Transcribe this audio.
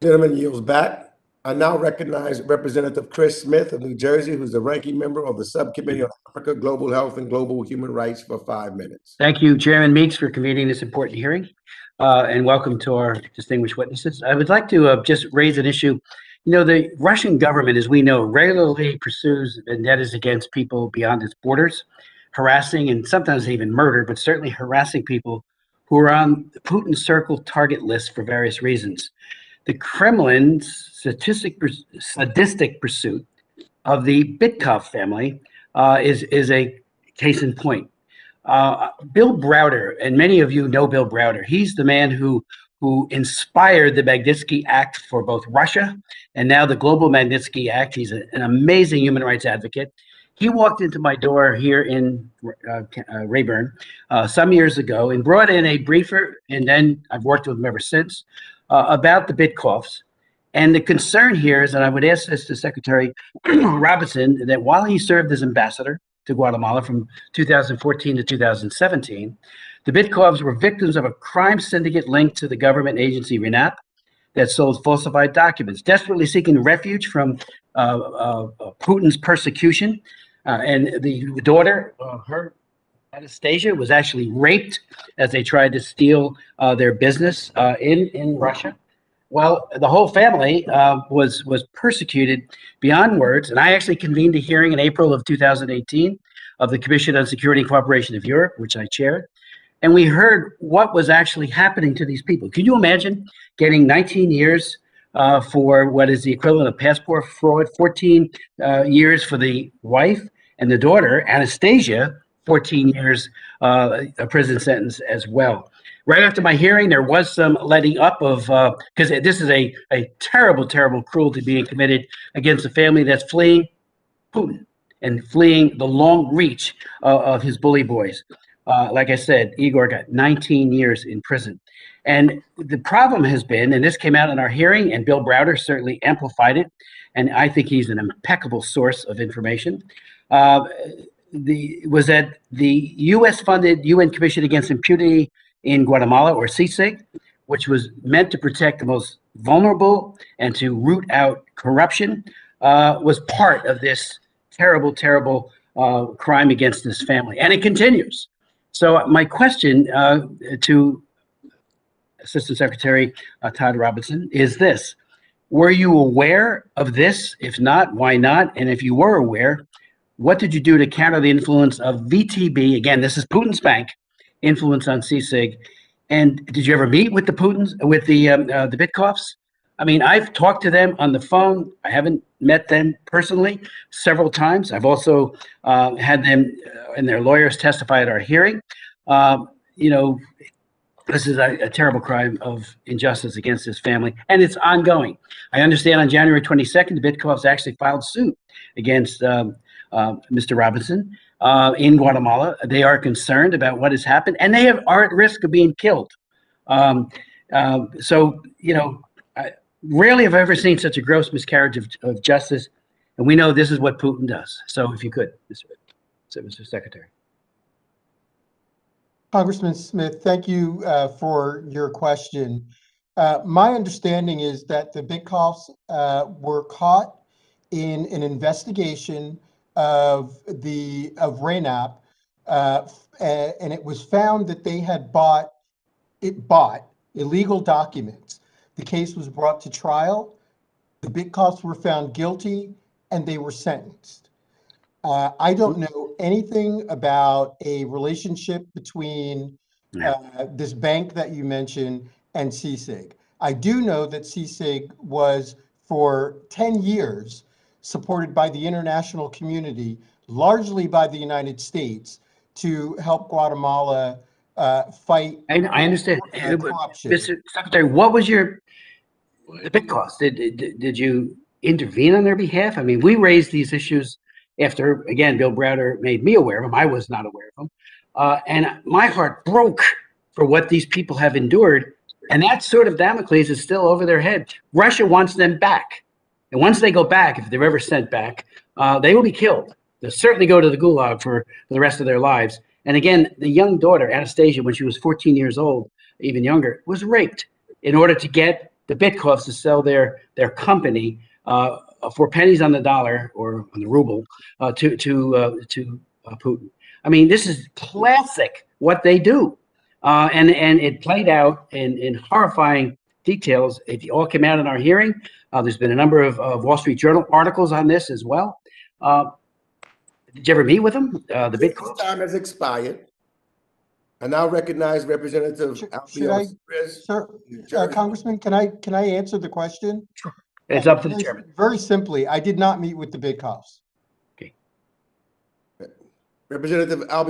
Gentleman yields back. I now recognize Representative Chris Smith of New Jersey, who's the ranking member of the Subcommittee on Africa, Global Health, and Global Human Rights for 5 minutes. Thank you, Chairman Meeks, for convening this important hearing, and welcome to our distinguished witnesses. I would like to just raise an issue. You know, the Russian government, as we know, regularly pursues vendettas against people beyond its borders, harassing and sometimes even murder, but certainly harassing people who are on the Putin Circle target list for various reasons. The Kremlin's sadistic pursuit of the Bitkov family is a case in point. Bill Browder, and many of you know Bill Browder. He's the man who inspired the Magnitsky Act for both Russia and now the Global Magnitsky Act. He's an amazing human rights advocate. He walked into my door here in Rayburn some years ago and brought in a briefer, and then I've worked with him ever since, about the Bitkovs. And the concern here is, and I would ask this to Secretary Robinson, that while he served as ambassador to Guatemala from 2014 to 2017, the Bitkovs were victims of a crime syndicate linked to the government agency RENAP that sold falsified documents, desperately seeking refuge from Putin's persecution. And the daughter, her Anastasia, was actually raped as they tried to steal their business in Russia. Well, the whole family was persecuted beyond words, and I actually convened a hearing in April of 2018 of the Commission on Security and Cooperation of Europe, which I chaired, and we heard what was actually happening to these people. Can you imagine getting 19 years for what is the equivalent of passport fraud, 14 years for the wife, and the daughter, Anastasia, 14 years a prison sentence as well. Right after my hearing, there was some letting up of, because this is a terrible, terrible cruelty being committed against a family that's fleeing Putin and fleeing the long reach of his bully boys. Like I said, Igor got 19 years in prison. And the problem has been, and this came out in our hearing, and Bill Browder certainly amplified it, and I think he's an impeccable source of information, was that the U.S.-funded UN Commission Against Impunity in Guatemala, or CICIG, which was meant to protect the most vulnerable and to root out corruption, was part of this terrible, terrible crime against this family. And it continues. So my question to Assistant Secretary Todd Robinson is this. Were you aware of this? If not, why not? And if you were aware, what did you do to counter the influence of VTB? Again, this is Putin's bank, influence on CICIG. And did you ever meet with the Bitkovs? I mean, I've talked to them on the phone. I haven't met them personally several times. I've also had them and their lawyers testify at our hearing. You know, this is a terrible crime of injustice against this family, and it's ongoing. I understand on January 22nd, the Bitkovs actually filed suit against Mr. Robinson in Guatemala. They are concerned about what has happened, and they are at risk of being killed. So, you know, rarely have I ever seen such a gross miscarriage of justice, and we know this is what Putin does. So if you could, Mr. Secretary. Congressman Smith, thank you for your question. My understanding is that the Bitkovs were caught in an investigation of RENAP, and it was found that they had bought illegal documents. The case was brought to trial. The Bitkovs were found guilty, and they were sentenced. I don't know anything about a relationship between this bank that you mentioned and CICIG. I do know that CICIG was for 10 years supported by the international community, largely by the United States, to help Guatemala fight. I understand. Corruption. Mr. Secretary, what was your Bitkovs? Did you intervene on their behalf? I mean, we raised these issues after, again, Bill Browder made me aware of them. I was not aware of them. And my heart broke for what these people have endured. And that sort of Damocles is still over their head. Russia wants them back. And once they go back, if they're ever sent back, they will be killed. They'll certainly go to the gulag for the rest of their lives. And again, the young daughter, Anastasia, when she was 14 years old, even younger, was raped in order to get the Bitcoffs to sell their company for pennies on the dollar or on the ruble to Putin. I mean, this is classic what they do, and it played out in horrifying details. It all came out in our hearing. There's been a number of Wall Street Journal articles on this as well. Did you ever meet with them? The This Bitcoin? time has expired. I now recognize Representative Should Albion I- Perez, Sir, New Jersey. Congressman, can I answer the question? It's up to the Very- chairman. Very simply, I did not meet with the Bitkoffs. Representative Albion